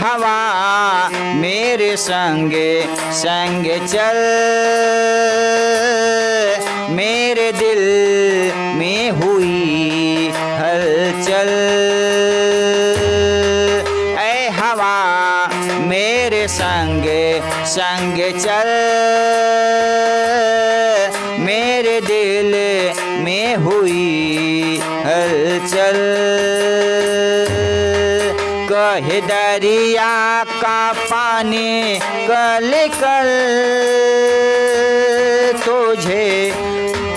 हवा मेरे संगे संगे चल, मेरे दिल में हुई हलचल। ऐ हवा मेरे संगे संगे चल, मेरे दिल में हुई हलचल। कहे दरिया का पानी कल कल, तुझे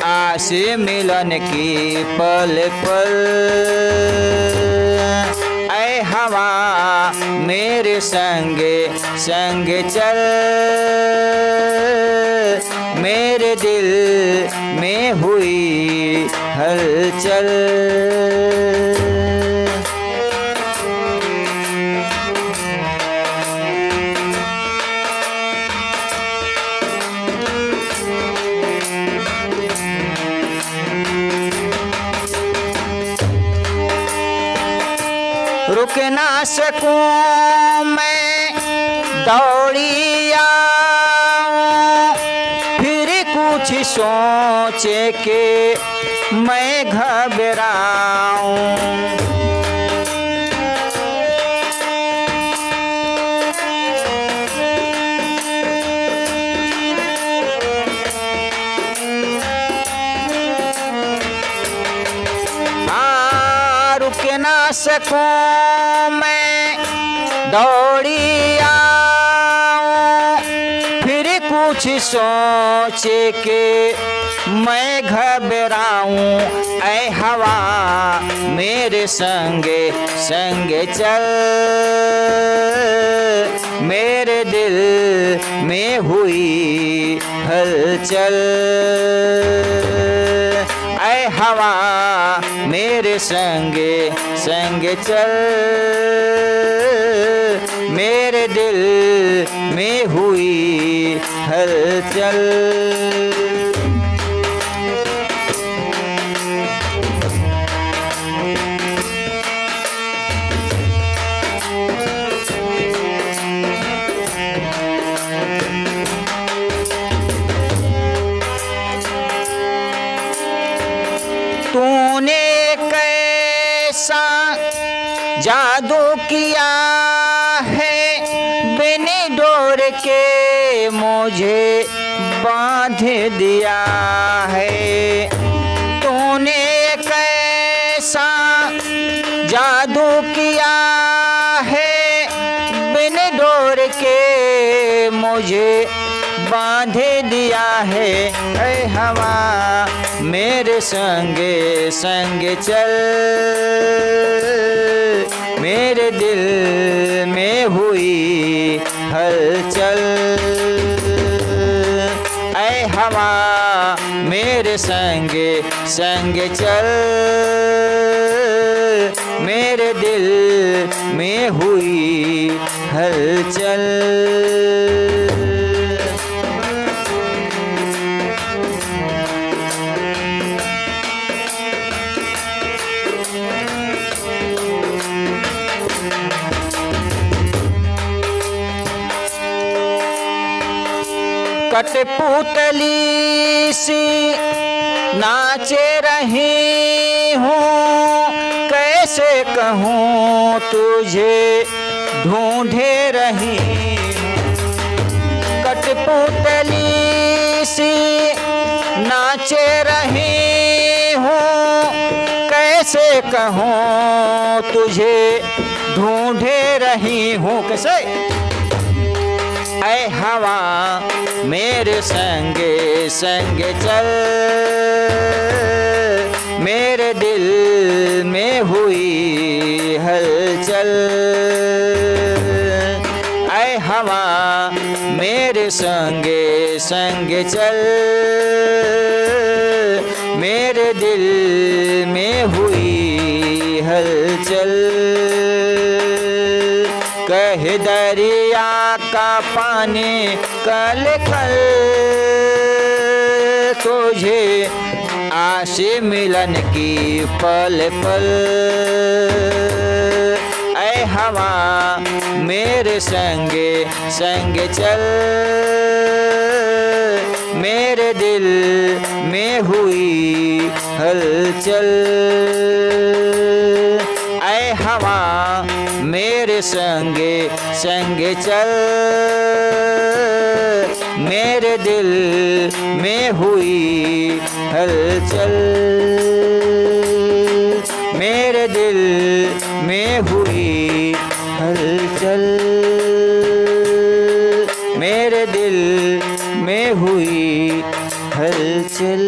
आस मिलन की पल पल। ऐ हवा मेरे संगे संगे चल, मेरे दिल में हुई हलचल। रुक ना सकूं मैं दौड़ी आऊं, फिर कुछ सोचे के मैं घबराऊं। रुक ना सकूं मैं दौड़ी आऊं, फिर कुछ सोचे के मैं घबराऊं। ऐ हवा मेरे संगे संगे चल, मेरे दिल में हुई हलचल। ऐ हवा मेरे संगे संगे चल, मेरे दिल में हुई हलचल। तूने कैसा जादू किया है, बिन डोर के मुझे बांध दिया है। तूने कैसा जादू किया है, बिन डोर के मुझे बांध दिया है। ऐ हवा मेरे संगे संगे चल, मेरे दिल में हुई हलचल। ऐ हवा मेरे संगे संगे चल, मेरे दिल में हुई हलचल। कठपुतली सी नाचे रही हूँ, कैसे कहूँ तुझे ढूंढे रही हूँ। कठपुतली सी नाचे रही हूँ, कैसे कहूँ तुझे ढूंढे रही हूँ। कैसे? ऐ हवा मेरे संगे संगे चल, मेरे दिल में हुई हलचल। ऐ हवा मेरे संगे संगे चल, मेरे दिल में हुई हलचल। कहे दरिया का पानी कल कल, तुझे आस मिलन की पल पल। ऐ ऐ हवा मेरे संगे संगे चल, मेरे दिल में हुई हलचल। ऐ हवा मेरे संगे संगे चल, मेरे दिल में हुई हलचल, मेरे दिल में हुई हलचल, मेरे दिल में हुई हलचल।